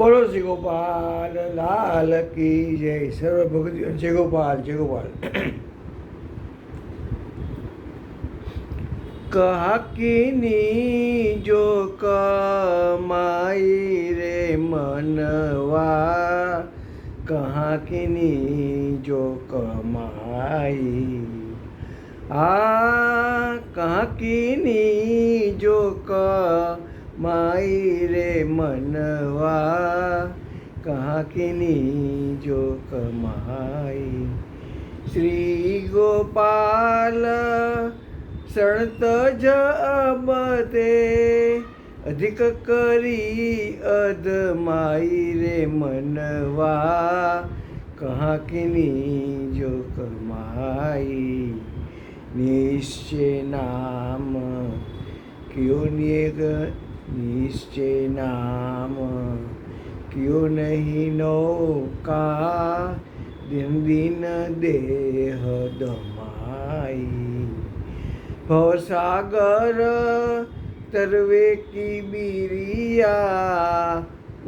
બોલો શ્રી ગોપાલ લાલ કી જય. સર્વ ભગવતીઓ જય ગોપાલ જય ગોપાલ. કહકીની જો કમાઈ રે મનવા, કહકીની જો કમાઈ, કહકીની જો કમાઈ રે મનવા, કહકીની જો કમાઈ. શ્રી ગોપાલ સણત જ અબતે, અધિક કરી અધમાઈ રે મનવા, કહકીની જો કમાઈ. નિશ્ચય નામ ક્યો નિયગ, નિશ્ચય નામ ક્યો નહીં નૌકા, દિન દિન દેહ દમાઈ. ભવસાગર તરવે કી બીરિયા,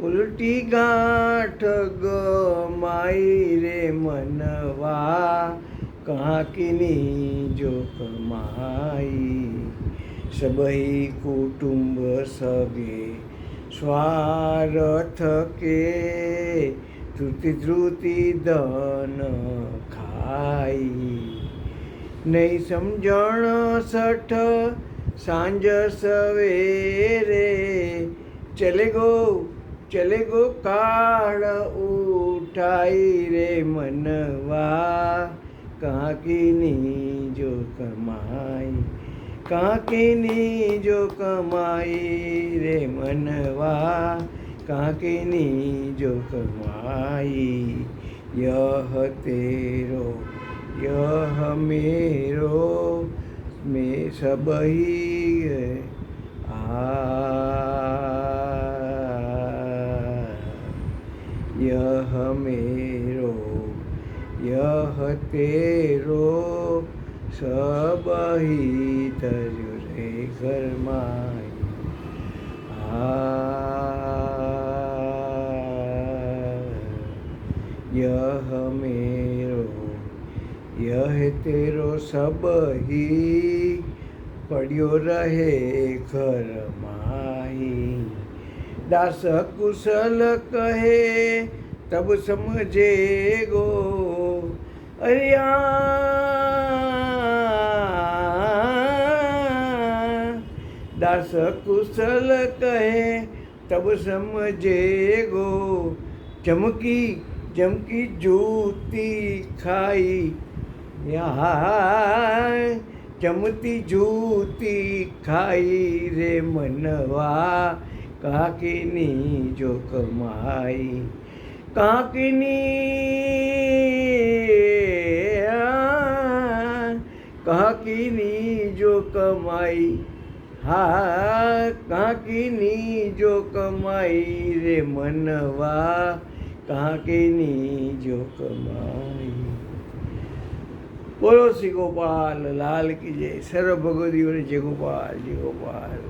ઉલટી ગાંઠ ગમાઈ રે મનવા, કહકીની જો કમાઈ. સબહી કુટુંબ સગે સ્વાર્થ કે, ધૃતિ ધૃતિ ધન ખાઈ. નહીં સમજણ સઠ સાંજ સવેરે, ચલે ગો કાળ ઉઠાઈ રે મનવા, કહકીની જો કમાઈ. કહકીની જો કમાઈ રે મનવા, કહકીની જો કમાઈ. યહ તેરો यह मेरो में सबही यह मेरो यह तेरो सबही तर्यो रे घरमाई. यह मेरो यह तेरो सबही પડ્યો રહે ઘર માહી. દાસ કુશલ કહે તબ સમજે ગો, દાસ કુશલ કહે તબ સમજે ગો, ચમકી ચમકી જૂતી ખાઈ. ચમતી જૂતી ખાઈ રે મનવા, કહકીની જો કમાઈ. કહકીની જો કમાઈ. કહકીની જો કમાઈ રે મનવા, કહકીની જો કમાઈ. બોલો શ્રી ગોપાલ લાલ કી જય. સર્વ ભગવતીઓને જય ગોપાલ જય ગોપાલ.